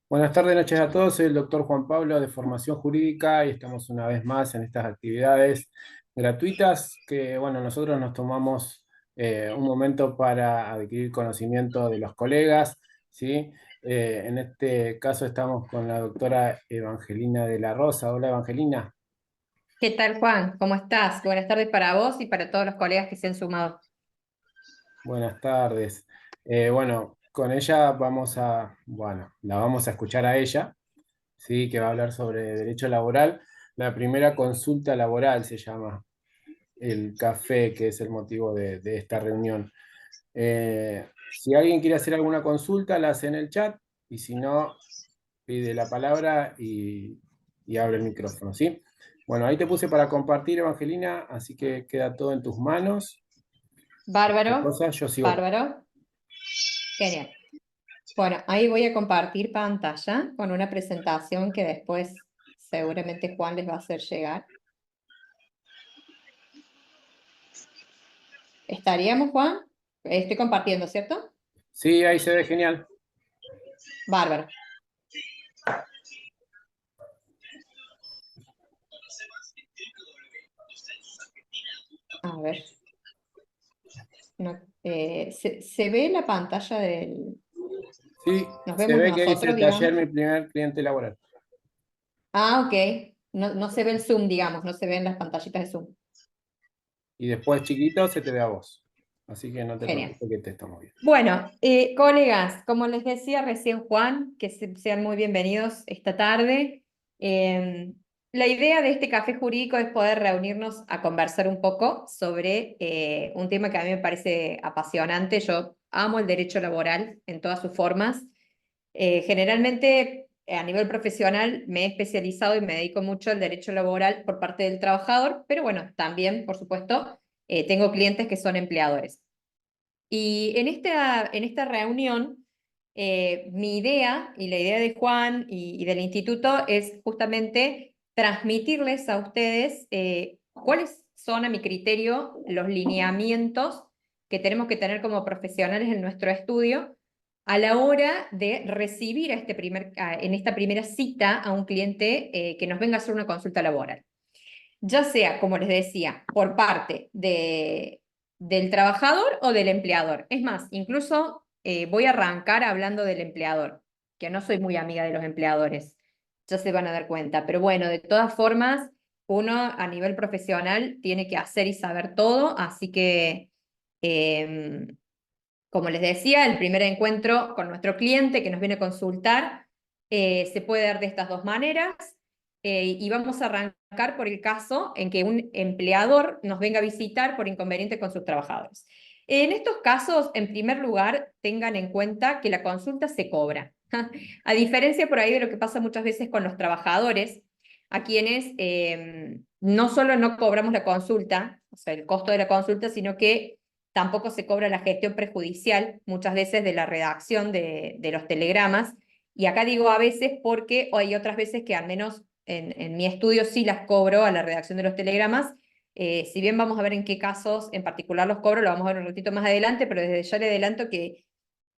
Buenas tardes, noches a todos. Soy el doctor Juan Pablo de Formación Jurídica y estamos una vez más en estas actividades gratuitas que, bueno, nosotros nos tomamos un momento para adquirir conocimiento de los colegas, ¿sí? En este caso estamos con la doctora Evangelina de la Rosa. Hola, Evangelina. ¿Qué tal, Juan? ¿Cómo estás? Buenas tardes para vos y para todos los colegas que se han sumado. Buenas tardes. Bueno, con ella la vamos a escuchar a ella, ¿sí? Que va a hablar sobre derecho laboral. La primera consulta laboral se llama el café, que es el motivo de esta reunión. Si alguien quiere hacer alguna consulta, la hace en el chat y si no, pide la palabra y abre el micrófono, ¿sí? Bueno, ahí te puse para compartir, Evangelina, así que queda todo en tus manos. Cualquier Bárbaro, cosa, yo sigo. bárbaro, genial. Bueno, ahí voy a compartir pantalla con una presentación que después seguramente Juan les va a hacer llegar. ¿Estaríamos, Juan? Estoy compartiendo, ¿cierto? Sí, ahí se ve genial. Bárbaro. A ver, no, ¿se ve la pantalla del... Sí, ¿Nos se vemos ve que dice nosotros, taller digamos? mi primer cliente laboral. Ah, ok. No, no se ve el Zoom, digamos, no se ven las pantallitas de Zoom. Y después chiquito se te ve a vos. Así que no te Genial. preocupes que te estamos viendo. Bueno, colegas, como les decía recién Juan, que sean muy bienvenidos esta tarde. Eh, la idea de este café jurídico es poder reunirnos a conversar un poco sobre un tema que a mí me parece apasionante. Yo amo el derecho laboral en todas sus formas. Generalmente, a nivel profesional, me he especializado y me dedico mucho al derecho laboral por parte del trabajador, pero bueno, también, por supuesto, tengo clientes que son empleadores. Y en esta reunión, mi idea y la idea de Juan y del instituto es justamente transmitirles a ustedes cuáles son, a mi criterio, los lineamientos que tenemos que tener como profesionales en nuestro estudio a la hora de recibir en esta primera cita a un cliente que nos venga a hacer una consulta laboral, ya sea, como les decía, por parte del trabajador o del empleador. Es más, incluso voy a arrancar hablando del empleador, que no soy muy amiga de los empleadores, ya se van a dar cuenta. Pero bueno, de todas formas, uno a nivel profesional tiene que hacer y saber todo, así que, eh, como les decía, el primer encuentro con nuestro cliente que nos viene a consultar se puede dar de estas dos maneras. Y vamos a arrancar por el caso en que un empleador nos venga a visitar por inconveniente con sus trabajadores. En estos casos, en primer lugar, tengan en cuenta que la consulta se cobra. A diferencia por ahí de lo que pasa muchas veces con los trabajadores, a quienes no solo no cobramos la consulta, o sea, el costo de la consulta, sino que tampoco se cobra la gestión prejudicial, muchas veces de la redacción de los telegramas. Y acá digo a veces porque hay otras veces que al menos en mi estudio sí las cobro a la redacción de los telegramas. Si bien vamos a ver en qué casos en particular los cobro, lo vamos a ver un ratito más adelante, pero desde ya le adelanto que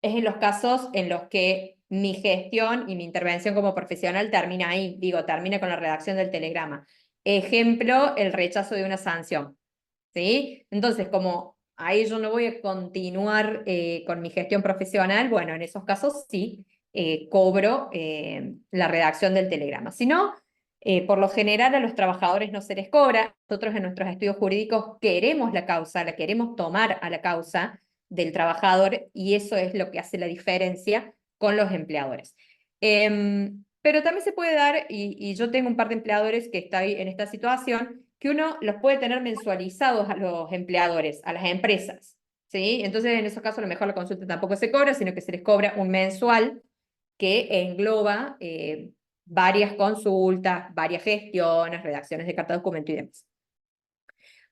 es en los casos en los que mi gestión y mi intervención como profesional termina ahí, digo, termina con la redacción del telegrama. Ejemplo, el rechazo de una sanción. ¿Sí? Entonces, como ahí yo no voy a continuar con mi gestión profesional, bueno, en esos casos sí cobro la redacción del telegrama. Si no, por lo general a los trabajadores no se les cobra. Nosotros en nuestros estudios jurídicos queremos la causa, la queremos tomar a la causa del trabajador y eso es lo que hace la diferencia con los empleadores. Pero también se puede dar, y yo tengo un par de empleadores que están en esta situación, que uno los puede tener mensualizados a los empleadores, a las empresas, ¿sí? Entonces, en esos casos, a lo mejor la consulta tampoco se cobra, sino que se les cobra un mensual que engloba varias consultas, varias gestiones, redacciones de carta de documento y demás.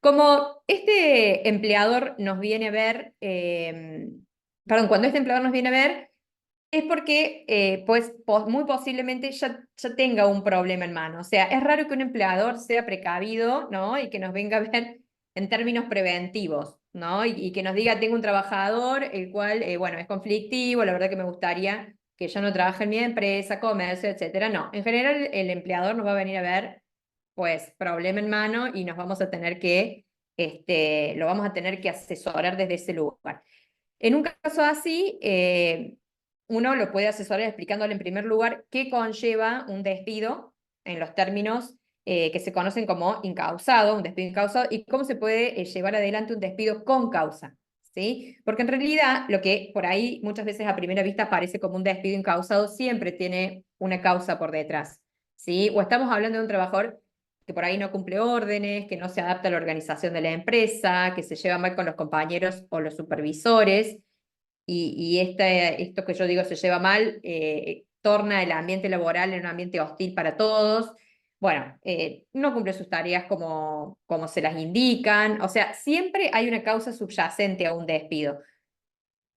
Como este empleador nos viene a ver, cuando este empleador nos viene a ver, es porque pues muy posiblemente ya tenga un problema en mano. O sea, es raro que un empleador sea precavido, ¿no? Y que nos venga a ver en términos preventivos, ¿no? Y que nos diga, tengo un trabajador, el cual, bueno, es conflictivo, la verdad que me gustaría que ya no trabaja en mi empresa, comercio, etcétera. No, en general el empleador nos va a venir a ver, pues, problema en mano y nos vamos a tener que, lo vamos a tener que asesorar desde ese lugar. En un caso así, uno lo puede asesorar explicándole en primer lugar qué conlleva un despido en los términos que se conocen como incausado, un despido incausado, y cómo se puede llevar adelante un despido con causa. ¿Sí? Porque en realidad lo que por ahí muchas veces a primera vista parece como un despido incausado siempre tiene una causa por detrás. ¿Sí? O estamos hablando de un trabajador que por ahí no cumple órdenes, que no se adapta a la organización de la empresa, que se lleva mal con los compañeros o los supervisores, y esto que yo digo se lleva mal, torna el ambiente laboral en un ambiente hostil para todos. Bueno, no cumple sus tareas como se las indican, o sea, siempre hay una causa subyacente a un despido.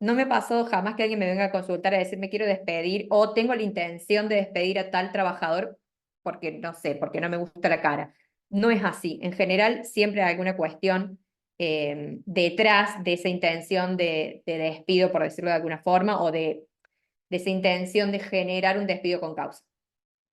No me pasó jamás que alguien me venga a consultar a decir me quiero despedir o tengo la intención de despedir a tal trabajador porque no sé, porque no me gusta la cara. No es así. En general, siempre hay alguna cuestión detrás de esa intención de despido, por decirlo de alguna forma, o de esa intención de generar un despido con causa.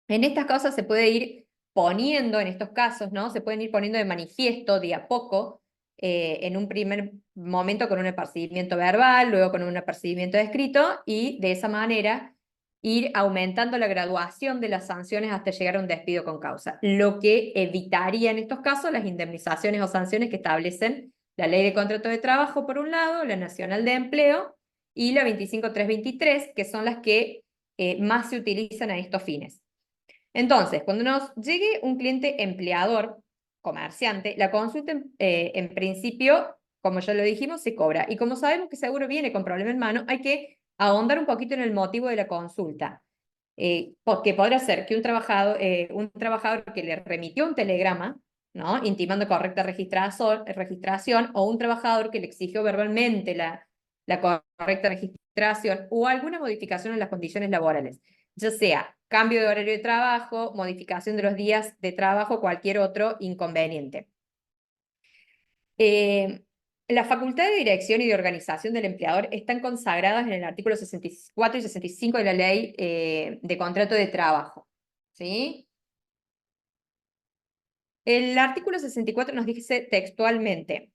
En estas causas se puede ir poniendo, en estos casos, ¿no? Se pueden ir poniendo de manifiesto de a poco, en un primer momento con un apercibimiento verbal, luego con un apercibimiento escrito, y de esa manera ir aumentando la graduación de las sanciones hasta llegar a un despido con causa, lo que evitaría en estos casos las indemnizaciones o sanciones que establecen la Ley de Contrato de Trabajo, por un lado, la Nacional de Empleo y la 25323, que son las que más se utilizan a estos fines. Entonces, cuando nos llegue un cliente empleador, comerciante, la consulta en principio, como ya lo dijimos, se cobra. Y como sabemos que seguro viene con problema en mano, hay que ahondar un poquito en el motivo de la consulta. Porque podrá ser que un trabajador que le remitió un telegrama, ¿no? Intimando correcta registración, o un trabajador que le exigió verbalmente la correcta registración, o alguna modificación en las condiciones laborales, ya sea cambio de horario de trabajo, modificación de los días de trabajo, cualquier otro inconveniente. La facultad de dirección y de organización del empleador están consagradas en el artículo 64 y 65 de la Ley de Contrato de Trabajo. ¿Sí? El artículo 64 nos dice textualmente: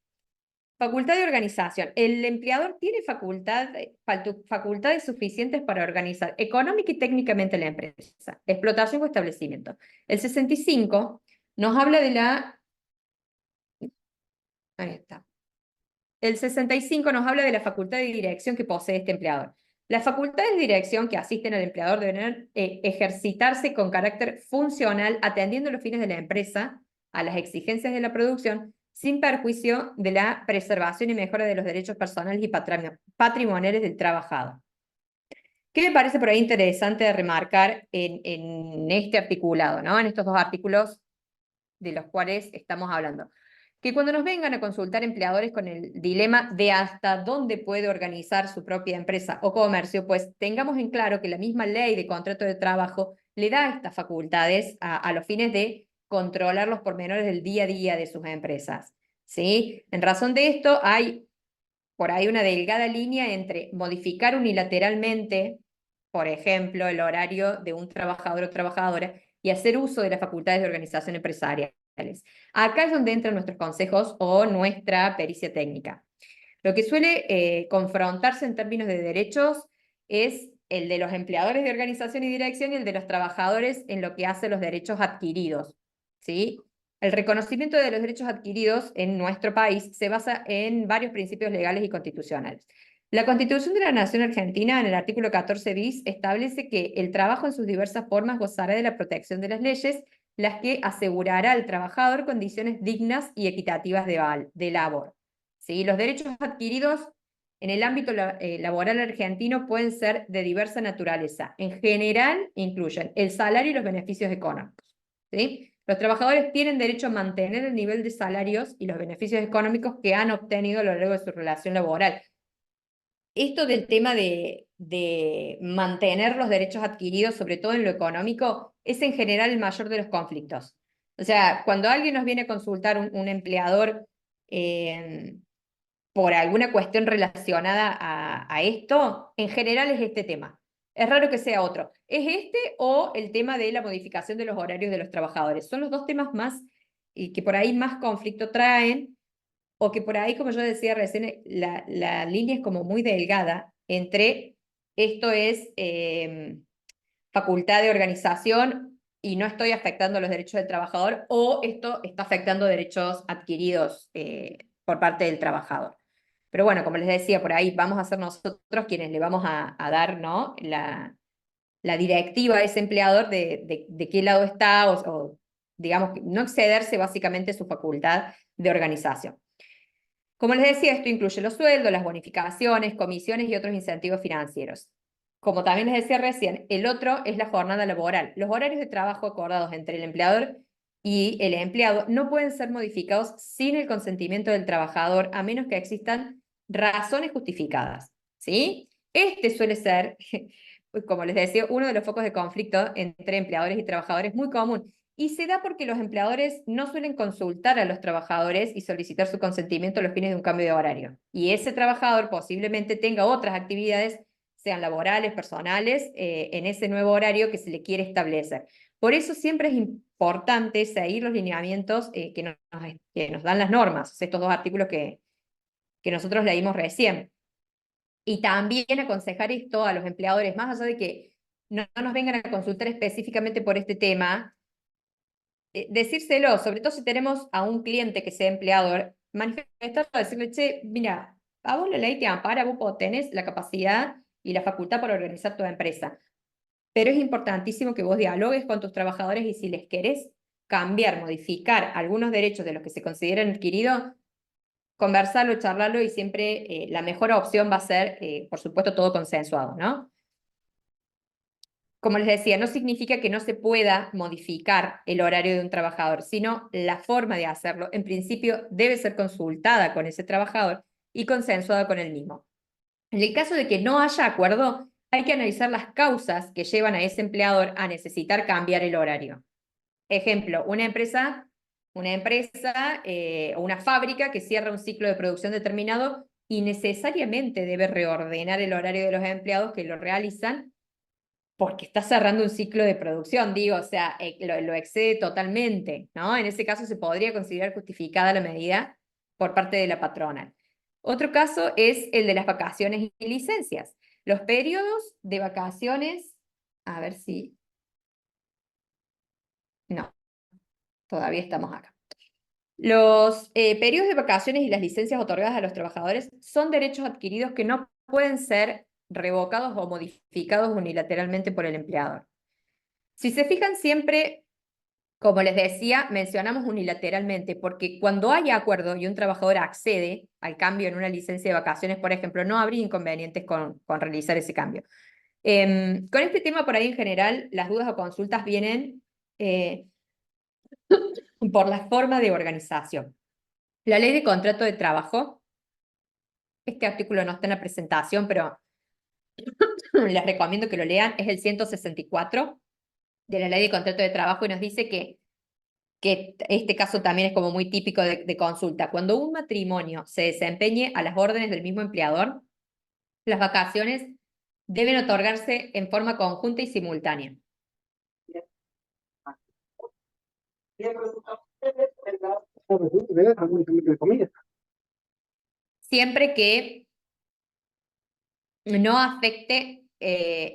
facultad de organización. El empleador tiene facultades suficientes para organizar económica y técnicamente la empresa, explotación o establecimiento. El 65 nos habla de la... Ahí está. El 65 nos habla de la facultad de dirección que posee este empleador. Las facultades de dirección que asisten al empleador deben ejercitarse con carácter funcional, atendiendo los fines de la empresa a las exigencias de la producción, sin perjuicio de la preservación y mejora de los derechos personales y patrimoniales del trabajador. ¿Qué me parece por ahí interesante remarcar en este articulado, ¿no? En estos dos artículos de los cuales estamos hablando? Que cuando nos vengan a consultar empleadores con el dilema de hasta dónde puede organizar su propia empresa o comercio, pues tengamos en claro que la misma ley de contrato de trabajo le da estas facultades a los fines de controlar los pormenores del día a día de sus empresas. ¿Sí? En razón de esto, hay por ahí una delgada línea entre modificar unilateralmente, por ejemplo, el horario de un trabajador o trabajadora, y hacer uso de las facultades de organización empresarial. Acá es donde entran nuestros consejos o nuestra pericia técnica. Lo que suele confrontarse en términos de derechos es el de los empleadores de organización y dirección y el de los trabajadores en lo que hace los derechos adquiridos. ¿Sí? El reconocimiento de los derechos adquiridos en nuestro país se basa en varios principios legales y constitucionales. La Constitución de la Nación Argentina, en el artículo 14 bis, establece que el trabajo en sus diversas formas gozará de la protección de las leyes, las que asegurará al trabajador condiciones dignas y equitativas de labor. ¿Sí? Los derechos adquiridos en el ámbito laboral argentino pueden ser de diversa naturaleza. En general, incluyen el salario y los beneficios económicos. ¿Sí? Los trabajadores tienen derecho a mantener el nivel de salarios y los beneficios económicos que han obtenido a lo largo de su relación laboral. Esto del tema de mantener los derechos adquiridos, sobre todo en lo económico, es en general el mayor de los conflictos. O sea, cuando alguien nos viene a consultar un empleador por alguna cuestión relacionada a esto, en general es este tema. es raro que sea otro. ¿Es este o el tema de la modificación de los horarios de los trabajadores? Son los dos temas más, y que por ahí más conflicto traen, o que por ahí, como yo decía recién, la línea es como muy delgada entre esto es facultad de organización y no estoy afectando los derechos del trabajador, o esto está afectando derechos adquiridos por parte del trabajador. Pero bueno, como les decía, por ahí vamos a ser nosotros quienes le vamos a dar, ¿no?, la directiva a ese empleador de qué lado está, o digamos, no excederse básicamente su facultad de organización. Como les decía, esto incluye los sueldos, las bonificaciones, comisiones y otros incentivos financieros. Como también les decía recién, el otro es la jornada laboral. Los horarios de trabajo acordados entre el empleador y el empleado no pueden ser modificados sin el consentimiento del trabajador, a menos que existan razones justificadas, ¿sí? Este suele ser, como les decía, uno de los focos de conflicto entre empleadores y trabajadores muy común. Y se da porque los empleadores no suelen consultar a los trabajadores y solicitar su consentimiento a los fines de un cambio de horario. Y ese trabajador posiblemente tenga otras actividades, sean laborales, personales, en ese nuevo horario que se le quiere establecer. Por eso siempre es importante seguir los lineamientos que nos dan las normas, estos dos artículos que nosotros leímos recién. Y también aconsejar esto a los empleadores, más allá de que no nos vengan a consultar específicamente por este tema, decírselo, sobre todo si tenemos a un cliente que sea empleador, manifestarlo, decirle, che, mira, a vos la ley te ampara, vos tenés la capacidad y la facultad para organizar tu empresa, pero es importantísimo que vos dialogues con tus trabajadores y si les querés cambiar, modificar algunos derechos de los que se consideran adquiridos, conversarlo, charlarlo y siempre la mejor opción va a ser, por supuesto, todo consensuado, ¿no? Como les decía, no significa que no se pueda modificar el horario de un trabajador, sino la forma de hacerlo, en principio, debe ser consultada con ese trabajador y consensuada con el mismo. En el caso de que no haya acuerdo, hay que analizar las causas que llevan a ese empleador a necesitar cambiar el horario. Ejemplo, una empresa o una fábrica que cierra un ciclo de producción determinado y necesariamente debe reordenar el horario de los empleados que lo realizan porque está cerrando un ciclo de producción, digo, o sea, lo excede totalmente, ¿no? En ese caso se podría considerar justificada la medida por parte de la patronal. Otro caso es el de las vacaciones y licencias. Los periodos de vacaciones, a ver si... No, todavía estamos acá. Los periodos de vacaciones y las licencias otorgadas a los trabajadores son derechos adquiridos que no pueden ser revocados o modificados unilateralmente por el empleador. Si se fijan siempre, como les decía, mencionamos unilateralmente, porque cuando hay acuerdo y un trabajador accede al cambio en una licencia de vacaciones, por ejemplo, no habría inconvenientes con realizar ese cambio. Con este tema, por ahí en general, las dudas o consultas vienen por la forma de organización. La ley de contrato de trabajo, este artículo no está en la presentación, pero les recomiendo que lo lean, es el 164 de la ley de contrato de trabajo y nos dice que este caso también es como muy típico de consulta. Cuando un matrimonio se desempeñe a las órdenes del mismo empleador, las vacaciones deben otorgarse en forma conjunta y simultánea. Siempre que no afecte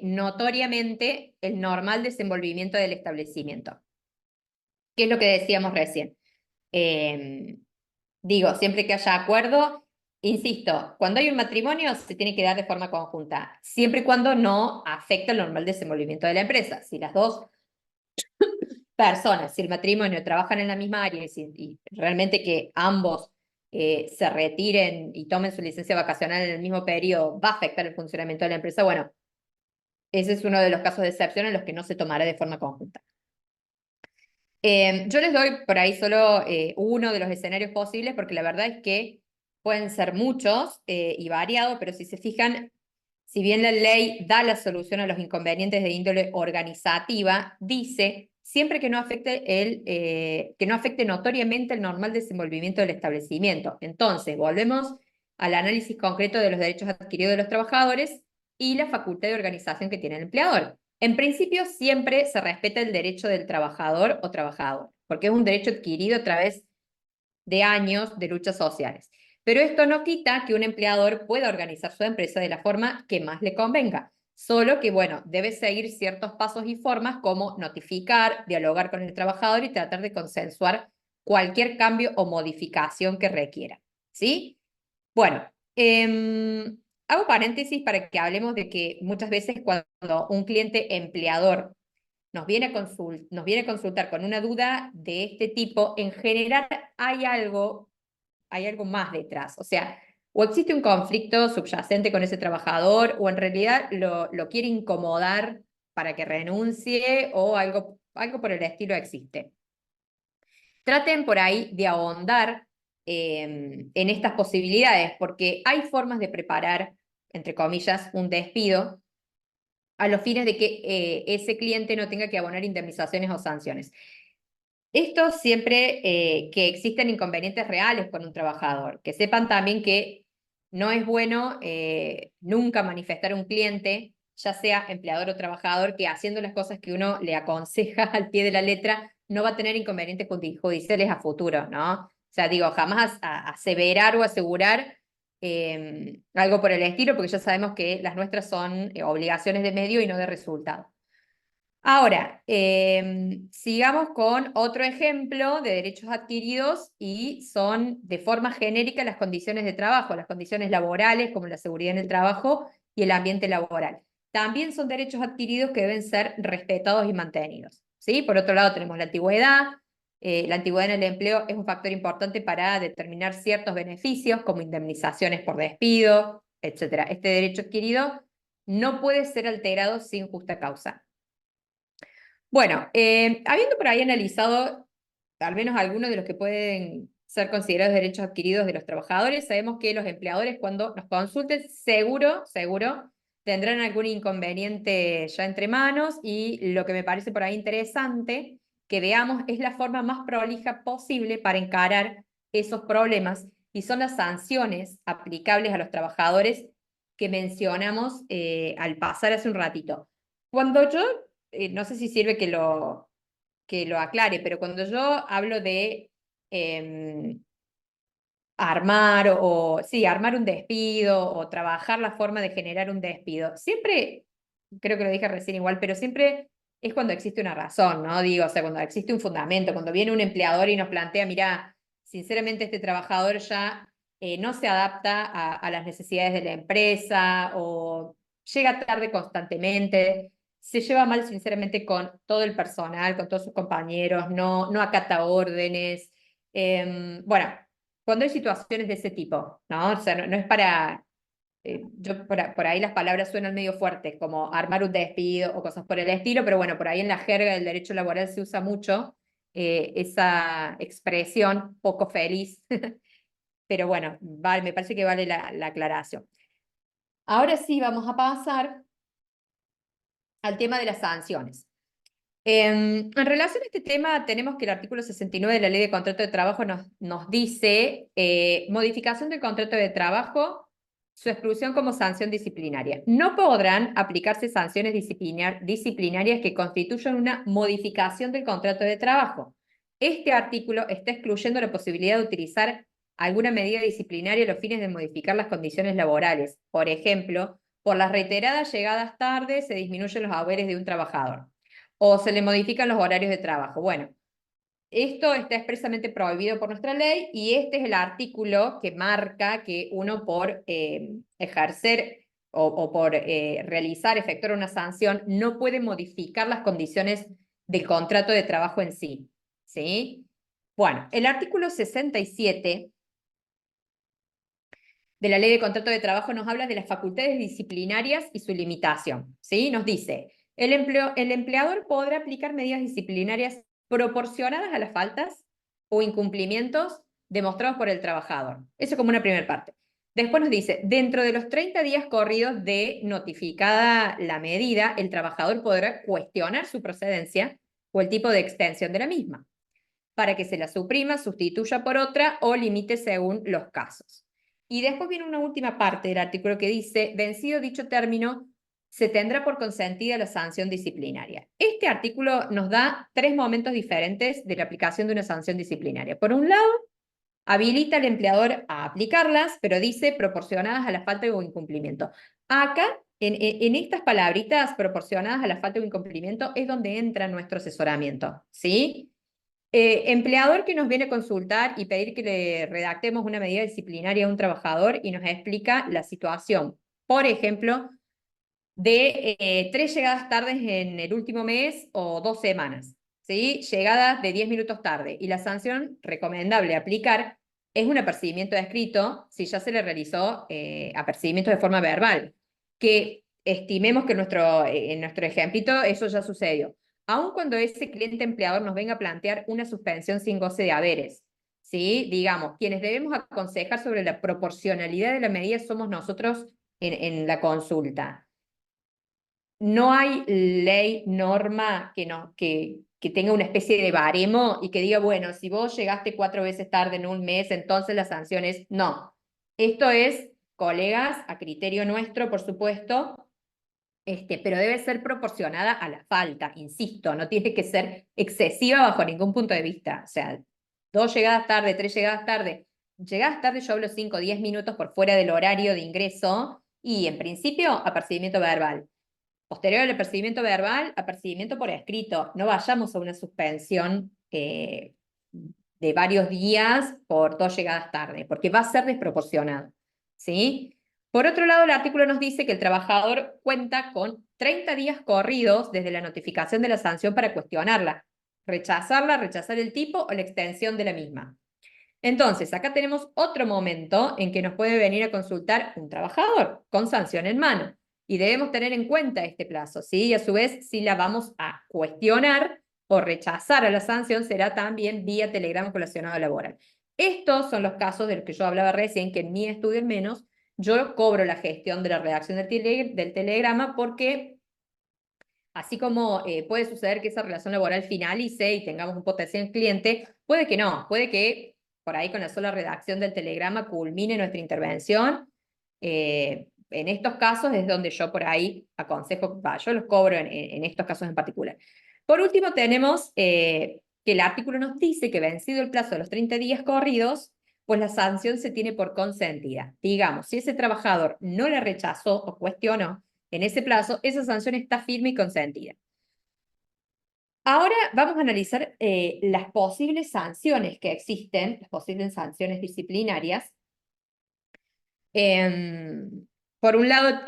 notoriamente el normal desenvolvimiento del establecimiento. ¿Qué es lo que decíamos recién? Digo, siempre que haya acuerdo, insisto, cuando hay un matrimonio se tiene que dar de forma conjunta, siempre y cuando no afecte el normal desenvolvimiento de la empresa. Si las dos personas, si el matrimonio trabajan en la misma área y realmente que ambos se retiren y tomen su licencia vacacional en el mismo periodo, va a afectar el funcionamiento de la empresa, bueno, ese es uno de los casos de excepción en los que no se tomará de forma conjunta. Yo les doy por ahí solo uno de los escenarios posibles, porque la verdad es que pueden ser muchos y variados, pero si se fijan, si bien la ley da la solución a los inconvenientes de índole organizativa, dice siempre que no afecte notoriamente el normal desenvolvimiento del establecimiento. Entonces, volvemos al análisis concreto de los derechos adquiridos de los trabajadores y la facultad de organización que tiene el empleador. En principio, siempre se respeta el derecho del trabajador o trabajadora, porque es un derecho adquirido a través de años de luchas sociales. Pero esto no quita que un empleador pueda organizar su empresa de la forma que más le convenga. Solo que, bueno, debe seguir ciertos pasos y formas como notificar, dialogar con el trabajador y tratar de consensuar cualquier cambio o modificación que requiera. ¿Sí? Bueno, hago paréntesis para que hablemos de que muchas veces cuando un cliente empleador nos viene a consultar con una duda de este tipo, en general hay algo más detrás. O sea, o existe un conflicto subyacente con ese trabajador, o en realidad lo quiere incomodar para que renuncie, o algo por el estilo existe. Traten por ahí de ahondar en estas posibilidades, porque hay formas de preparar, entre comillas, un despido a los fines de que ese cliente no tenga que abonar indemnizaciones o sanciones. Esto siempre que existen inconvenientes reales con un trabajador, que sepan también que no es bueno nunca manifestar a un cliente, ya sea empleador o trabajador, que haciendo las cosas que uno le aconseja al pie de la letra no va a tener inconvenientes judiciales a futuro, ¿no? O sea, digo, jamás aseverar o asegurar algo por el estilo, porque ya sabemos que las nuestras son obligaciones de medio y no de resultado. Ahora, sigamos con otro ejemplo de derechos adquiridos y son de forma genérica las condiciones de trabajo, las condiciones laborales como la seguridad en el trabajo y el ambiente laboral. También son derechos adquiridos que deben ser respetados y mantenidos. ¿Sí? Por otro lado, tenemos la antigüedad. La antigüedad en el empleo es un factor importante para determinar ciertos beneficios como indemnizaciones por despido, etc. Este derecho adquirido no puede ser alterado sin justa causa. Bueno, habiendo por ahí analizado al menos algunos de los que pueden ser considerados derechos adquiridos de los trabajadores, sabemos que los empleadores cuando nos consulten seguro, tendrán algún inconveniente ya entre manos y lo que me parece por ahí interesante que veamos es la forma más prolija posible para encarar esos problemas y son las sanciones aplicables a los trabajadores que mencionamos al pasar hace un ratito. Cuando yo no sé si sirve que lo aclare, pero cuando yo hablo de armar sí, armar un despido o trabajar la forma de generar un despido, siempre, creo que lo dije recién igual, pero siempre es cuando existe una razón, ¿no? Digo, o sea, cuando existe un fundamento, cuando viene un empleador y nos plantea, mira, sinceramente este trabajador ya no se adapta a las necesidades de la empresa o llega tarde constantemente, se lleva mal sinceramente con todo el personal, con todos sus compañeros, no acata órdenes. Bueno, cuando hay situaciones de ese tipo, ¿no? O sea, no es para, yo por ahí las palabras suenan medio fuertes, como armar un despido o cosas por el estilo, pero bueno, por ahí en la jerga del derecho laboral se usa mucho esa expresión poco feliz, pero bueno, vale, me parece que vale la aclaración. Ahora sí, vamos a pasar al tema de las sanciones. En relación a este tema, tenemos que el artículo 69 de la Ley de Contrato de Trabajo nos dice modificación del contrato de trabajo, su exclusión como sanción disciplinaria. No podrán aplicarse sanciones disciplinarias que constituyan una modificación del contrato de trabajo. Este artículo está excluyendo la posibilidad de utilizar alguna medida disciplinaria a los fines de modificar las condiciones laborales. Por ejemplo, por las reiteradas llegadas tarde se disminuyen los haberes de un trabajador o se le modifican los horarios de trabajo. Bueno, esto está expresamente prohibido por nuestra ley y este es el artículo que marca que uno por ejercer o por realizar, efectuar una sanción, no puede modificar las condiciones del contrato de trabajo en sí. ¿Sí? Bueno, el artículo 67 de la Ley de Contrato de Trabajo nos habla de las facultades disciplinarias y su limitación. ¿Sí? Nos dice, el empleador podrá aplicar medidas disciplinarias proporcionadas a las faltas o incumplimientos demostrados por el trabajador. Eso como una primera parte. Después nos dice, dentro de los 30 días corridos de notificada la medida, el trabajador podrá cuestionar su procedencia o el tipo de extensión de la misma, para que se la suprima, sustituya por otra o limite según los casos. Y después viene una última parte del artículo que dice, vencido dicho término, se tendrá por consentida la sanción disciplinaria. Este artículo nos da 3 momentos diferentes de la aplicación de una sanción disciplinaria. Por un lado, habilita al empleador a aplicarlas, pero dice proporcionadas a la falta o incumplimiento. Acá, en estas palabritas proporcionadas a la falta o incumplimiento, es donde entra nuestro asesoramiento, ¿sí? Empleador que nos viene a consultar y pedir que le redactemos una medida disciplinaria a un trabajador y nos explica la situación. Por ejemplo, de 3 llegadas tardes en el último mes o 2 semanas, ¿sí? Llegadas de 10 minutos tarde. Y la sanción recomendable aplicar es un apercibimiento escrito si ya se le realizó apercibimiento de forma verbal, que estimemos que en nuestro ejemplito eso ya sucedió. Aun cuando ese cliente empleador nos venga a plantear una suspensión sin goce de haberes, ¿sí? Digamos, quienes debemos aconsejar sobre la proporcionalidad de la medida somos nosotros en la consulta. No hay ley, norma que tenga una especie de baremo y que diga, bueno, si vos llegaste 4 veces tarde en un mes, entonces la sanción es no. Esto es, colegas, a criterio nuestro, por supuesto, pero debe ser proporcionada a la falta, insisto, no tiene que ser excesiva bajo ningún punto de vista. O sea, 2 llegadas tarde, 3 llegadas tarde. Llegadas tarde yo hablo 5 o 10 minutos por fuera del horario de ingreso y en principio apercibimiento verbal. Posterior al apercibimiento verbal, apercibimiento por escrito. No vayamos a una suspensión de varios días por 2 llegadas tarde, porque va a ser desproporcionado, ¿sí? Por otro lado, el artículo nos dice que el trabajador cuenta con 30 días corridos desde la notificación de la sanción para cuestionarla, rechazarla, rechazar el tipo o la extensión de la misma. Entonces, acá tenemos otro momento en que nos puede venir a consultar un trabajador con sanción en mano. Y debemos tener en cuenta este plazo, ¿sí? Y a su vez, si la vamos a cuestionar o rechazar a la sanción, será también vía telegrama colacionado laboral. Estos son los casos de los que yo hablaba recién, que en mi estudio al menos, yo cobro la gestión de la redacción del telegrama porque así como puede suceder que esa relación laboral finalice y tengamos un potencial cliente, puede que no, puede que por ahí con la sola redacción del telegrama culmine nuestra intervención. En estos casos es donde yo por ahí aconsejo, yo los cobro en estos casos en particular. Por último, tenemos que el artículo nos dice que vencido el plazo de los 30 días corridos, pues la sanción se tiene por consentida. Digamos, si ese trabajador no la rechazó o cuestionó, en ese plazo, esa sanción está firme y consentida. Ahora vamos a analizar las posibles sanciones que existen, las posibles sanciones disciplinarias. Por un lado,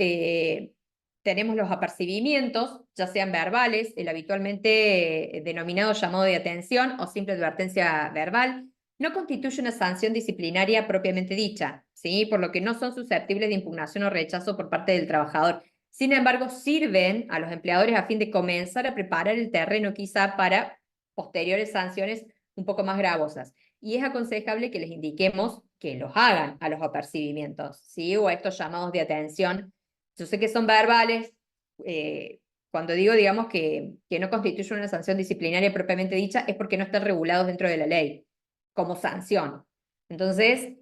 tenemos los apercibimientos, ya sean verbales, el habitualmente denominado llamado de atención o simple advertencia verbal, no constituye una sanción disciplinaria propiamente dicha, ¿sí? Por lo que no son susceptibles de impugnación o rechazo por parte del trabajador. Sin embargo, sirven a los empleadores a fin de comenzar a preparar el terreno quizá para posteriores sanciones un poco más gravosas. Y es aconsejable que les indiquemos que los hagan a los apercibimientos, ¿sí? O a estos llamados de atención. Yo sé que son verbales, cuando digo, digamos, que no constituyen una sanción disciplinaria propiamente dicha, es porque no están regulados dentro de la ley como sanción. Entonces,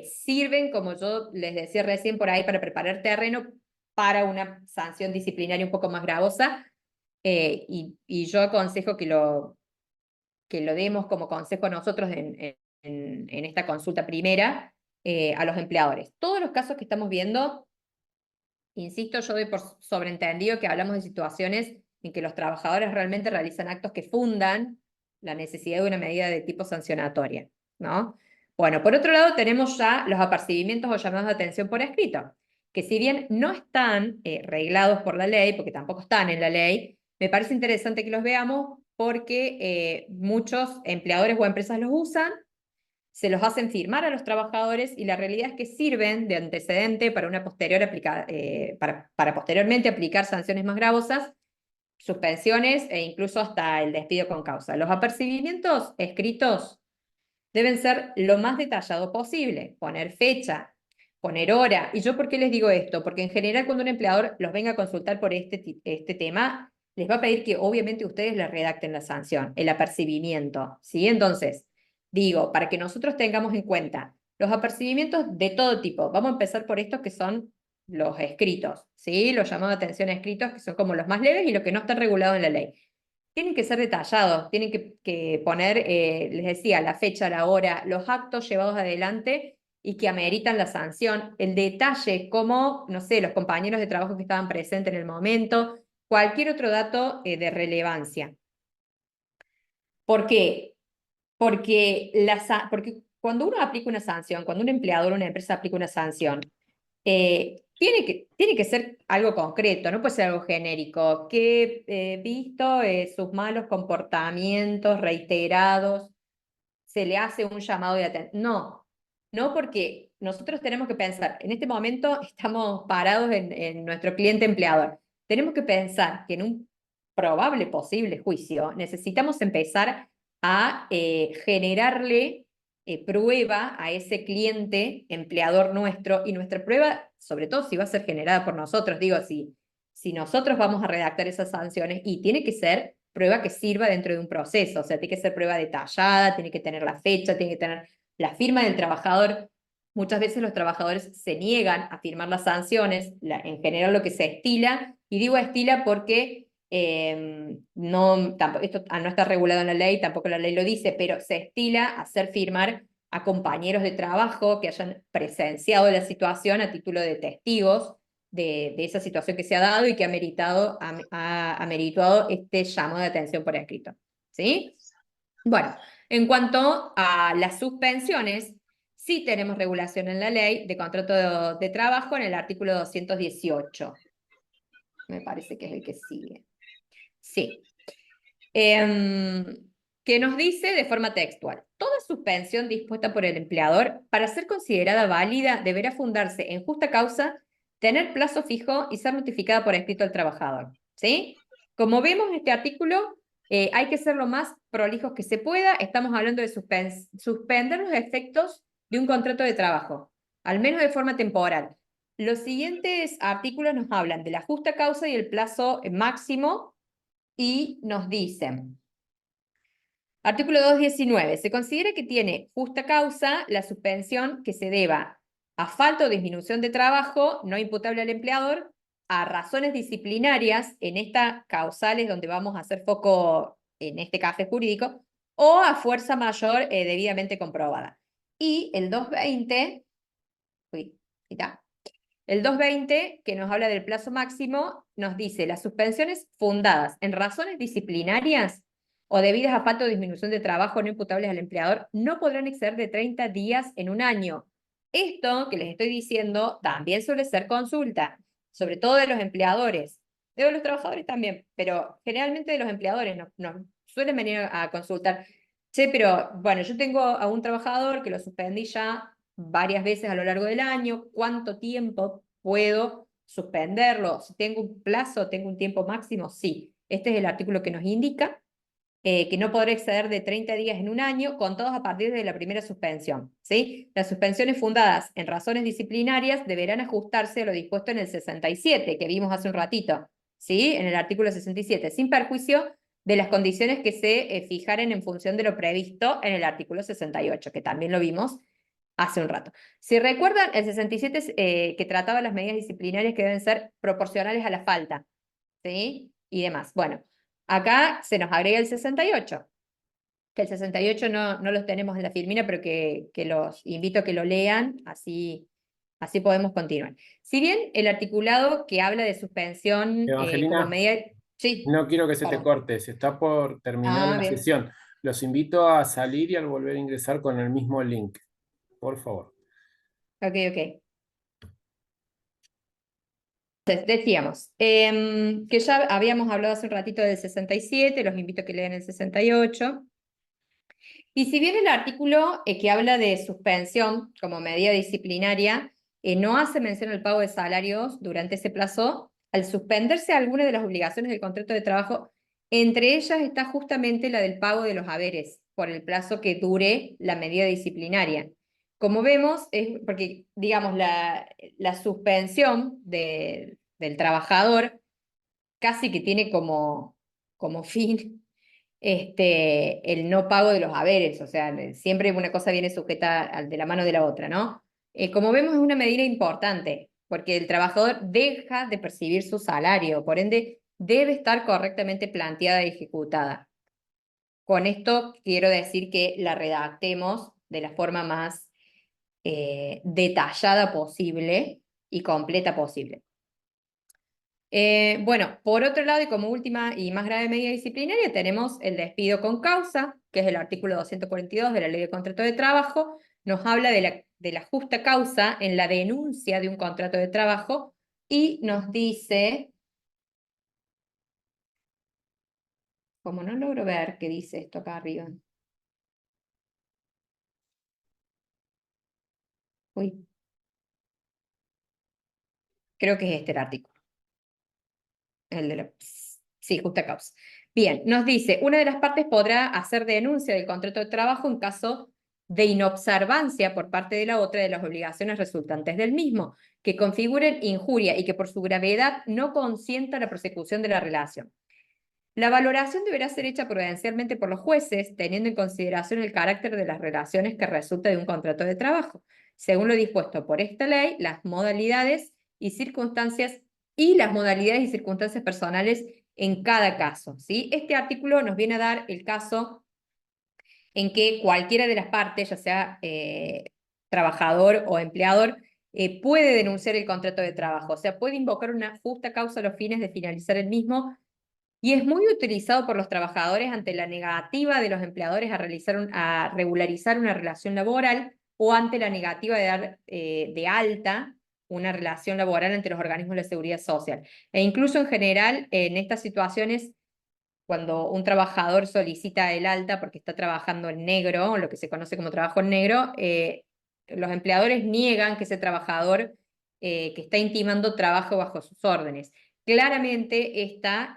sirven, como yo les decía recién por ahí, para preparar terreno para una sanción disciplinaria un poco más gravosa, y yo aconsejo que lo demos como consejo nosotros en esta consulta primera a los empleadores. Todos los casos que estamos viendo, insisto, yo doy por sobreentendido que hablamos de situaciones en que los trabajadores realmente realizan actos que fundan la necesidad de una medida de tipo sancionatoria, ¿no? Bueno, por otro lado tenemos ya los apercibimientos o llamados de atención por escrito, que si bien no están reglados por la ley, porque tampoco están en la ley, me parece interesante que los veamos porque muchos empleadores o empresas los usan, se los hacen firmar a los trabajadores y la realidad es que sirven de antecedente para, para posteriormente aplicar sanciones más gravosas, suspensiones e incluso hasta el despido con causa. Los apercibimientos escritos deben ser lo más detallado posible, poner fecha, poner hora. ¿Y yo por qué les digo esto? Porque en general cuando un empleador los venga a consultar por este tema, les va a pedir que obviamente ustedes le redacten la sanción, el apercibimiento, ¿sí? Entonces, digo, para que nosotros tengamos en cuenta Los apercibimientos de todo tipo. Vamos a empezar por estos que son los escritos, ¿sí? Los llamados de atención escritos, que son como los más leves y los que no están regulados en la ley. Tienen que ser detallados, tienen que poner, les decía, la fecha, la hora, los actos llevados adelante y que ameritan la sanción, el detalle, como, no sé, los compañeros de trabajo que estaban presentes en el momento, cualquier otro dato de relevancia. ¿Por qué? Porque cuando uno aplica una sanción, cuando un empleador o una empresa aplica una sanción, tiene que ser algo concreto, no puede ser algo genérico, que visto sus malos comportamientos reiterados, se le hace un llamado de atención. No, no porque nosotros tenemos que pensar, en este momento estamos parados en nuestro cliente empleador, tenemos que pensar que en un probable posible juicio necesitamos empezar a generarle prueba a ese cliente empleador nuestro, y nuestra prueba, sobre todo si va a ser generada por nosotros, digo, si nosotros vamos a redactar esas sanciones, y tiene que ser prueba que sirva dentro de un proceso, o sea, tiene que ser prueba detallada, tiene que tener la fecha, tiene que tener la firma del trabajador. Muchas veces los trabajadores se niegan a firmar las sanciones, en general lo que se estila, y digo estila porque no, tampoco, esto no está regulado en la ley, tampoco la ley lo dice, pero se estila hacer firmar a compañeros de trabajo que hayan presenciado la situación a título de testigos de esa situación que se ha dado y que ha meritado este llamado de atención por escrito. ¿Sí? Bueno, en cuanto a las suspensiones, sí tenemos regulación en la ley de contrato de trabajo en el artículo 218. Me parece que es el que sigue. Sí. Em, que nos dice de forma textual: toda suspensión dispuesta por el empleador, para ser considerada válida, deberá fundarse en justa causa, tener plazo fijo y ser notificada por escrito al trabajador. ¿Sí? Como vemos en este artículo, hay que ser lo más prolijos que se pueda. Estamos hablando de suspender los efectos de un contrato de trabajo, al menos de forma temporal. Los siguientes artículos nos hablan de la justa causa y el plazo máximo, y nos dicen: artículo 219. Se considera que tiene justa causa la suspensión que se deba a falta o disminución de trabajo no imputable al empleador, a razones disciplinarias, en estas causales donde vamos a hacer foco en este café jurídico, o a fuerza mayor debidamente comprobada. Y el 220, uy, ahí está. El 220, que nos habla del plazo máximo, nos dice: las suspensiones fundadas en razones disciplinarias o debidas a falta o disminución de trabajo no imputables al empleador no podrán exceder de 30 días en un año. Esto que les estoy diciendo también suele ser consulta, sobre todo de los empleadores, de los trabajadores también, pero generalmente de los empleadores nos suelen venir a consultar. Che, pero bueno, yo tengo a un trabajador que lo suspendí ya varias veces a lo largo del año. ¿Cuánto tiempo puedo suspenderlo? Si tengo un plazo, tengo un tiempo máximo, sí. Este es el artículo que nos indica que no podrá exceder de 30 días en un año, contados a partir de la primera suspensión. ¿Sí? Las suspensiones fundadas en razones disciplinarias deberán ajustarse a lo dispuesto en el 67, que vimos hace un ratito, ¿sí? En el artículo 67, sin perjuicio de las condiciones que se fijaren en función de lo previsto en el artículo 68, que también lo vimos hace un rato. Si recuerdan, el 67 que trataba las medidas disciplinarias que deben ser proporcionales a la falta, ¿sí? Y demás. Bueno, acá se nos agrega el 68, que el 68 no los tenemos en la firmina, pero que los invito a que lo lean, así podemos continuar. Si bien el articulado que habla de suspensión como Evangelina, medida... Sí, no quiero que se te perdón. corte, se está por terminar Ah, la bien. sesión. Los invito a salir y al volver a ingresar con el mismo link, por favor. Ok, ok. Entonces, decíamos que ya habíamos hablado hace un ratito del 67, los invito a que lean el 68. Y si bien el artículo que habla de suspensión como medida disciplinaria no hace mención al pago de salarios durante ese plazo, al suspenderse algunas de las obligaciones del contrato de trabajo, entre ellas está justamente la del pago de los haberes por el plazo que dure la medida disciplinaria. Como vemos, es porque, digamos, la suspensión del trabajador casi que tiene como fin el no pago de los haberes, o sea, siempre una cosa viene sujeta de la mano de la otra, ¿no? Como vemos, es una medida importante, porque el trabajador deja de percibir su salario, por ende, debe estar correctamente planteada y ejecutada. Con esto quiero decir que la redactemos de la forma más detallada posible y completa posible. Bueno, por otro lado, y como última y más grave medida disciplinaria, tenemos el despido con causa, que es el artículo 242 de la Ley de Contrato de Trabajo. Nos habla de la justa causa en la denuncia de un contrato de trabajo y nos dice, como no logro ver qué dice esto acá arriba. Uy, creo que es este el artículo. El de la... Sí, justa causa. Bien, nos dice, una de las partes podrá hacer denuncia del contrato de trabajo en caso de inobservancia por parte de la otra de las obligaciones resultantes del mismo, que configuren injuria y que por su gravedad no consienta la prosecución de la relación. La valoración deberá ser hecha prudencialmente por los jueces, teniendo en consideración el carácter de las relaciones que resulta de un contrato de trabajo, según lo dispuesto por esta ley, las modalidades y circunstancias personales en cada caso, ¿sí? Este artículo nos viene a dar el caso en que cualquiera de las partes, ya sea trabajador o empleador, puede denunciar el contrato de trabajo, o sea, puede invocar una justa causa a los fines de finalizar el mismo y es muy utilizado por los trabajadores ante la negativa de los empleadores a regularizar una relación laboral o ante la negativa de dar de alta una relación laboral ante los organismos de la seguridad social. E incluso en general, en estas situaciones, cuando un trabajador solicita el alta porque está trabajando en negro, lo que se conoce como trabajo en negro, los empleadores niegan que ese trabajador que está intimando trabajo bajo sus órdenes. Claramente esta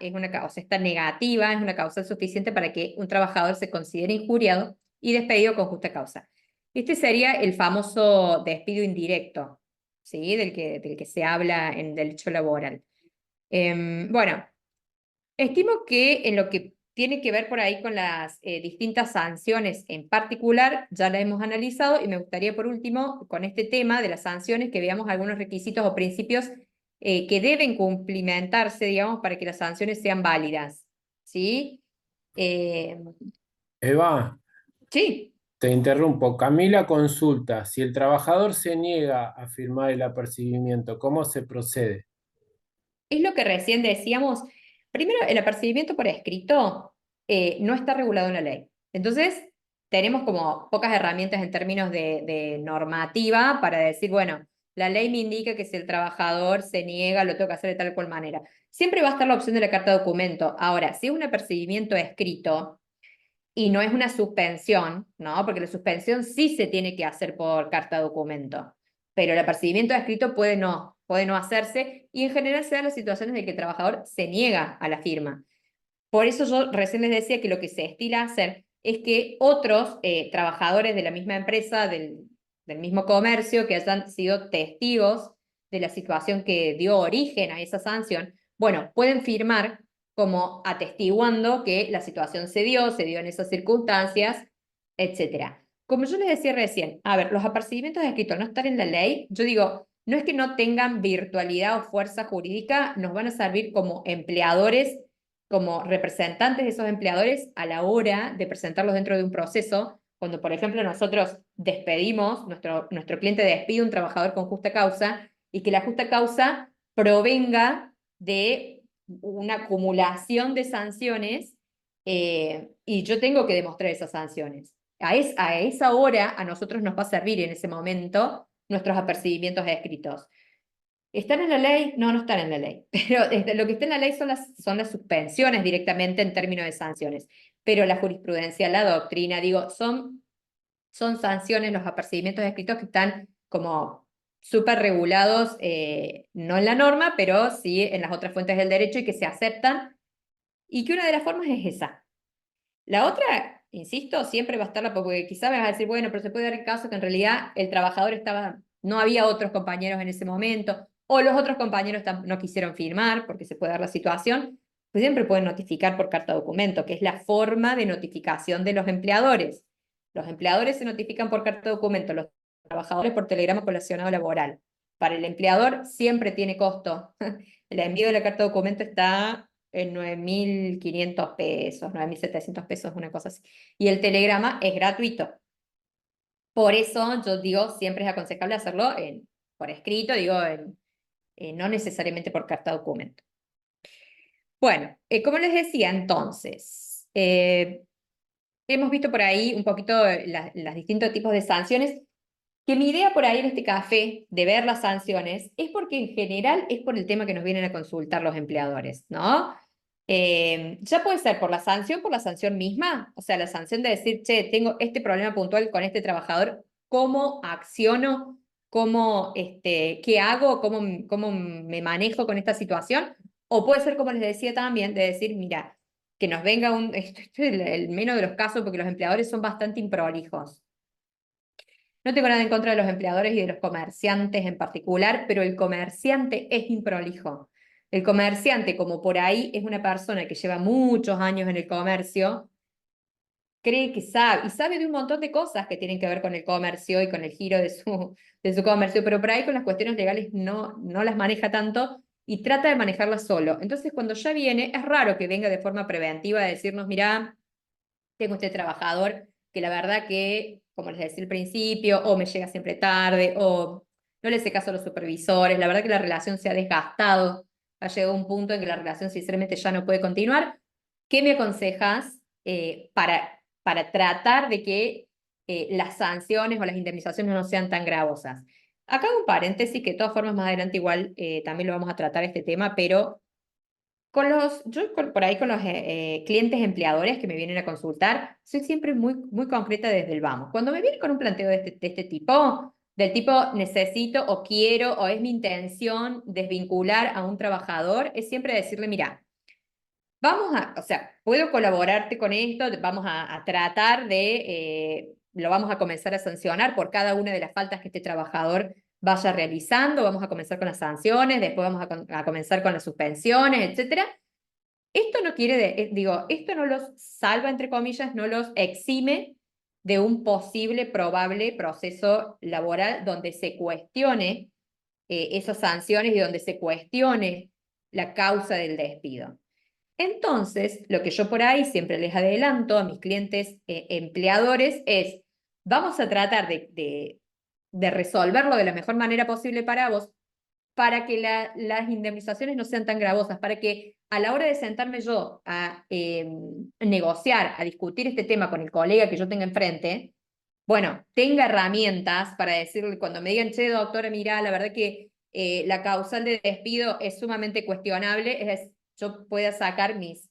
negativa es una causa suficiente para que un trabajador se considere injuriado y despedido con justa causa. Este sería el famoso despido indirecto, ¿sí? Del que se habla en derecho laboral. Bueno, estimo que en lo que tiene que ver por ahí con las distintas sanciones en particular, ya la hemos analizado y me gustaría por último, con este tema de las sanciones, que veamos algunos requisitos o principios que deben cumplimentarse, digamos, para que las sanciones sean válidas. ¿Sí? Eh, Eva, sí, te interrumpo. Camila consulta, si el trabajador se niega a firmar el apercibimiento, ¿cómo se procede? es lo que recién decíamos. Primero, el apercibimiento por escrito no está regulado en la ley. Entonces, tenemos como pocas herramientas en términos de normativa para decir, bueno, la ley me indica que si el trabajador se niega, lo tengo que hacer de tal cual manera. Siempre va a estar la opción de la carta de documento. Ahora, si es un apercibimiento escrito y no es una suspensión, ¿no? Porque la suspensión sí se tiene que hacer por carta de documento, pero el apercibimiento escrito puede no hacerse y en general se dan las situaciones en que el trabajador se niega a la firma. Por eso yo recién les decía que lo que se estila hacer es que otros trabajadores de la misma empresa, del mismo comercio, que hayan sido testigos de la situación que dio origen a esa sanción, bueno, pueden firmar como atestiguando que la situación se dio en esas circunstancias, etcétera. Como yo les decía recién, a ver, los apercibimientos escritos no están en la ley, yo digo, no es que no tengan virtualidad o fuerza jurídica, nos van a servir como empleadores, como representantes de esos empleadores a la hora de presentarlos dentro de un proceso, cuando por ejemplo nosotros despedimos, nuestro cliente despide a un trabajador con justa causa y que la justa causa provenga de una acumulación de sanciones y yo tengo que demostrar esas sanciones. A esa hora a nosotros nos va a servir en ese momento nuestros apercibimientos escritos. ¿Están en la ley? No, no están en la ley. Pero lo que está en la ley son las suspensiones directamente en términos de sanciones. Pero la jurisprudencia, la doctrina, digo, son sanciones, los apercibimientos escritos que están como súper regulados, no en la norma, pero sí en las otras fuentes del derecho y que se aceptan, y que una de las formas es esa. La otra, insisto, siempre va a estar porque quizá me vas a decir, bueno, pero se puede dar el caso que en realidad el trabajador no había otros compañeros en ese momento, o los otros compañeros no quisieron firmar, porque se puede dar la situación, pues siempre pueden notificar por carta documento, que es la forma de notificación de los empleadores. Los empleadores se notifican por carta documento, los trabajadores por telegrama colacionado laboral. Para el empleador siempre tiene costo. El envío de la carta documento está en 9.500 pesos, 9.700 pesos, una cosa así. Y el telegrama es gratuito. Por eso yo digo, siempre es aconsejable hacerlo por escrito, digo, no necesariamente por carta documento. Bueno, como les decía entonces, hemos visto por ahí un poquito los distintos tipos de sanciones, que mi idea por ahí en este café de ver las sanciones es porque en general es por el tema que nos vienen a consultar los empleadores, ¿no? Ya puede ser por la sanción misma, o sea, la sanción de decir, che, tengo este problema puntual con este trabajador, ¿cómo acciono? ¿Qué hago? ¿Cómo me manejo con esta situación? O puede ser, como les decía también, de decir, mira, que nos venga esto es el menos de los casos porque los empleadores son bastante improlijos. No tengo nada en contra de los empleadores y de los comerciantes en particular, pero el comerciante es improlijo. El comerciante, como por ahí es una persona que lleva muchos años en el comercio, cree que sabe, y sabe de un montón de cosas que tienen que ver con el comercio y con el giro de su comercio, pero por ahí con las cuestiones legales no las maneja tanto y trata de manejarlas solo. Entonces, cuando ya viene, es raro que venga de forma preventiva a decirnos, mira, tengo este trabajador que la verdad que, como les decía al principio, o me llega siempre tarde, o no le hace caso a los supervisores, la verdad que la relación se ha desgastado, ha llegado a un punto en que la relación sinceramente ya no puede continuar. ¿Qué me aconsejas para tratar de que las sanciones o las indemnizaciones no sean tan gravosas? Acá hago un paréntesis que de todas formas más adelante igual también lo vamos a tratar este tema, pero por ahí con los clientes empleadores que me vienen a consultar, soy siempre muy concreta desde el vamos. Cuando me vienen con un planteo de este tipo, del tipo necesito o quiero o es mi intención desvincular a un trabajador, es siempre decirle, mira, o sea, puedo colaborarte con esto, vamos a tratar lo vamos a comenzar a sancionar por cada una de las faltas que este trabajador vaya realizando, vamos a comenzar con las sanciones, después vamos a comenzar con las suspensiones, etcétera. Esto no esto no los salva, entre comillas, no los exime de un posible, probable proceso laboral donde se cuestione esas sanciones y donde se cuestione la causa del despido. Entonces, lo que yo por ahí siempre les adelanto a mis clientes empleadores es, vamos a tratar de resolverlo de la mejor manera posible para vos, para que las indemnizaciones no sean tan gravosas, para que a la hora de sentarme yo a negociar, a discutir este tema con el colega que yo tenga enfrente, bueno, tenga herramientas para decirle, cuando me digan, che, doctora, mira, la verdad que la causal de despido es sumamente cuestionable, yo pueda sacar mis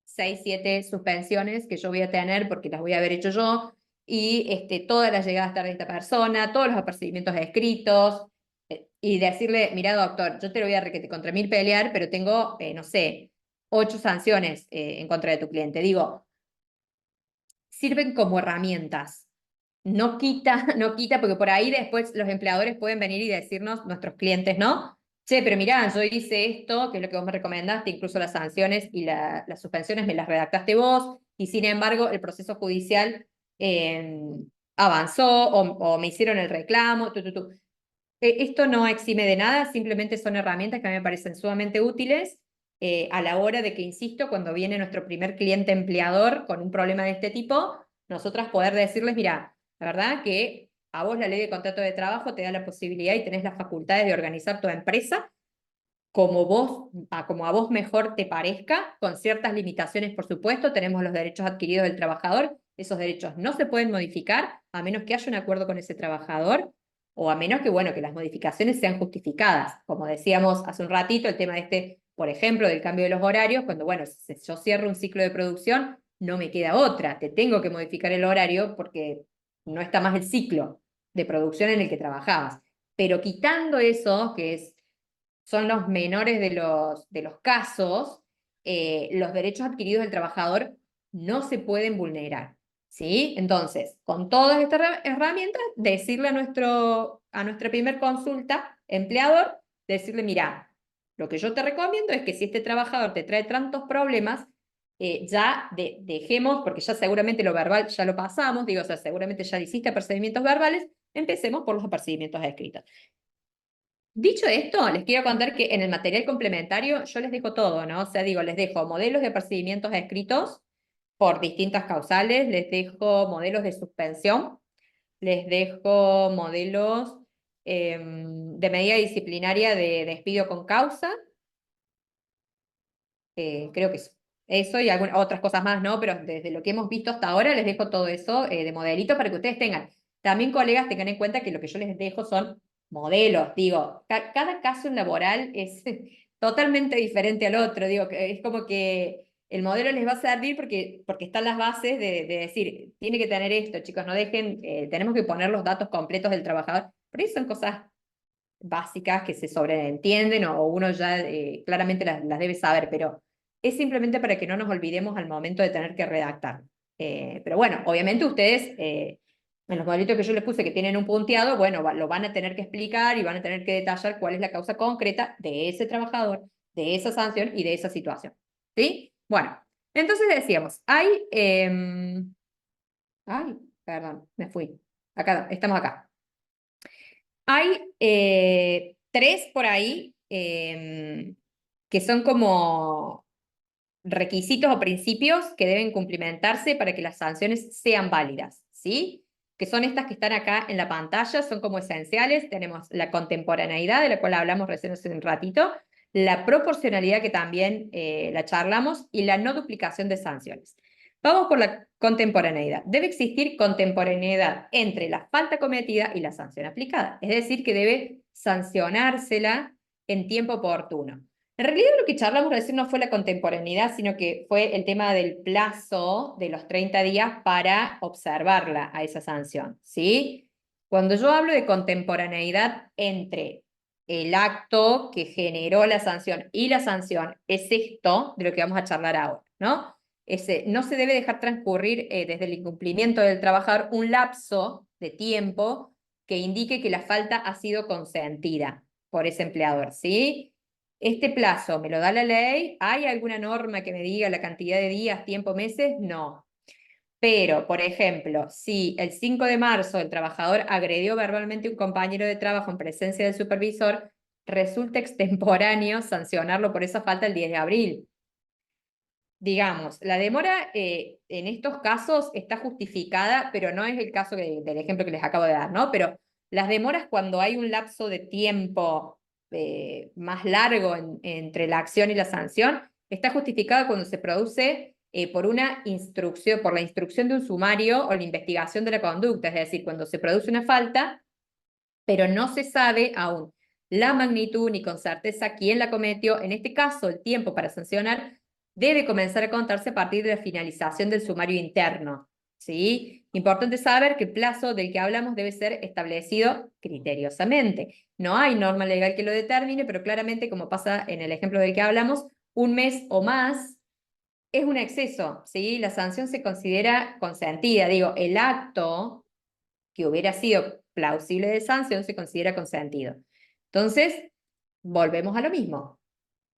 6, 7 suspensiones que yo voy a tener porque las voy a haber hecho yo, y todas las llegadas tarde de esta persona, todos los apercibimientos escritos, y decirle, mira, doctor, yo te lo voy a requete contra mil pelear, pero tengo, no sé, 8 sanciones en contra de tu cliente. Digo, sirven como herramientas. No quita, no quita, porque por ahí después los empleadores pueden venir y decirnos, nuestros clientes, ¿no? Che, pero mirá, yo hice esto, que es lo que vos me recomendaste, incluso las sanciones y las suspensiones me las redactaste vos, y sin embargo el proceso judicial eh, avanzó o me hicieron el reclamo. Esto no exime de nada, simplemente son herramientas que a mí me parecen sumamente útiles a la hora de que, insisto, cuando viene nuestro primer cliente empleador con un problema de este tipo, nosotras poder decirles, mira, la verdad que a vos la ley de contrato de trabajo te da la posibilidad y tenés las facultades de organizar tu empresa como a vos mejor te parezca, con ciertas limitaciones, por supuesto, tenemos los derechos adquiridos del trabajador, esos derechos no se pueden modificar a menos que haya un acuerdo con ese trabajador o a menos que, bueno, que las modificaciones sean justificadas. Como decíamos hace un ratito, el tema por ejemplo, del cambio de los horarios, cuando, bueno, si yo cierro un ciclo de producción, no me queda otra, te tengo que modificar el horario porque no está más el ciclo de producción en el que trabajabas. Pero quitando eso, son los menores de los casos, los derechos adquiridos del trabajador no se pueden vulnerar. ¿Sí? Entonces, con todas estas herramientas, decirle a nuestra primer consulta, empleador, decirle, mira, Lo que yo te recomiendo es que si este trabajador te trae tantos problemas, dejemos, porque ya seguramente lo verbal ya lo pasamos, digo, o sea, seguramente ya hiciste apercibimientos verbales, empecemos por los apercibimientos escritos. Dicho esto, les quiero contar que en el material complementario yo les dejo todo, ¿no? O sea, digo, les dejo modelos de apercibimientos escritos por distintas causales, les dejo modelos de suspensión, les dejo modelos de medida disciplinaria de despido con causa, creo que eso y algunas otras cosas más, ¿no? Pero desde lo que hemos visto hasta ahora les dejo todo eso de modelito para que ustedes tengan. También, colegas, tengan en cuenta que lo que yo les dejo son modelos, digo, cada caso laboral es totalmente diferente al otro, digo, que es como que el modelo les va a servir porque están las bases de decir, tiene que tener esto, chicos, no dejen, tenemos que poner los datos completos del trabajador, pero eso son cosas básicas que se sobreentienden o uno ya claramente las debe saber, pero es simplemente para que no nos olvidemos al momento de tener que redactar. Pero bueno, obviamente ustedes, en los modelitos que yo les puse que tienen un punteado, bueno, lo van a tener que explicar y van a tener que detallar cuál es la causa concreta de ese trabajador, de esa sanción y de esa situación. ¿Sí? Bueno, entonces decíamos, ay, perdón, me fui. Acá, estamos acá. Hay tres por ahí que son como requisitos o principios que deben cumplimentarse para que las sanciones sean válidas, ¿sí? Que son estas que están acá en la pantalla, son como esenciales. Tenemos la contemporaneidad, de la cual hablamos recién hace un ratito, la proporcionalidad, que también la charlamos, y la no duplicación de sanciones. Vamos por la contemporaneidad. Debe existir contemporaneidad entre la falta cometida y la sanción aplicada. Es decir, que debe sancionársela en tiempo oportuno. En realidad lo que charlamos recién no fue la contemporaneidad, sino que fue el tema del plazo de los 30 días para observarla a esa sanción, ¿sí? Cuando yo hablo de contemporaneidad entre el acto que generó la sanción y la sanción, es esto de lo que vamos a charlar ahora, ¿no? No se debe dejar transcurrir desde el incumplimiento del trabajador un lapso de tiempo que indique que la falta ha sido consentida por ese empleador, ¿sí? ¿Este plazo me lo da la ley? ¿Hay alguna norma que me diga la cantidad de días, tiempo, meses? No. Pero, por ejemplo, si el 5 de marzo el trabajador agredió verbalmente a un compañero de trabajo en presencia del supervisor, resulta extemporáneo sancionarlo por esa falta el 10 de abril. Digamos, la demora en estos casos está justificada, pero no es el caso del ejemplo que les acabo de dar, ¿no? Pero las demoras cuando hay un lapso de tiempo más largo entre la acción y la sanción, está justificada cuando se produce por una instrucción, por la instrucción de un sumario o la investigación de la conducta, es decir, cuando se produce una falta, pero no se sabe aún la magnitud ni con certeza quién la cometió. En este caso, el tiempo para sancionar debe comenzar a contarse a partir de la finalización del sumario interno, ¿sí? Importante saber que el plazo del que hablamos debe ser establecido criteriosamente. No hay norma legal que lo determine, pero claramente, como pasa en el ejemplo del que hablamos, un mes o más es un exceso, ¿sí? La sanción se considera consentida. Digo, el acto que hubiera sido plausible de sanción se considera consentido. Entonces, volvemos a lo mismo.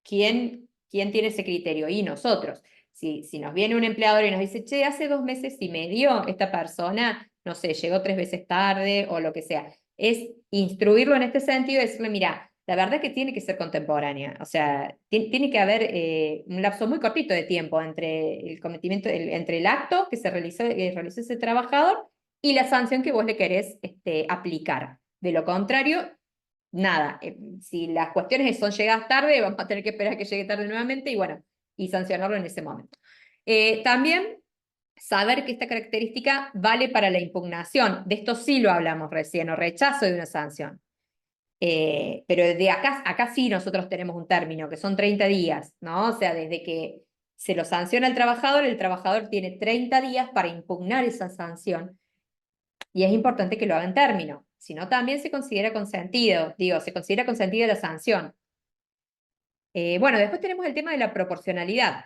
¿Quién tiene ese criterio? Y nosotros. Si nos viene un empleador y nos dice, che, hace 2 meses y medio esta persona, no sé, llegó 3 veces tarde o lo que sea, es instruirlo en este sentido y decirle, mira, la verdad es que tiene que ser contemporánea, o sea, tiene que haber un lapso muy cortito de tiempo entre el cometimiento, entre el acto que realizó ese trabajador y la sanción que vos le querés aplicar. De lo contrario, nada, si las cuestiones son llegadas tarde, vamos a tener que esperar a que llegue tarde nuevamente y bueno, y sancionarlo en ese momento. También saber que esta característica vale para la impugnación, de esto sí lo hablamos recién, o rechazo de una sanción. Pero de acá sí nosotros tenemos un término, que son 30 días, ¿no? O sea, desde que se lo sanciona al trabajador, el trabajador tiene 30 días para impugnar esa sanción y es importante que lo haga en término, si no también se considera consentido, digo, se considera consentida la sanción. Bueno, después tenemos el tema de la proporcionalidad.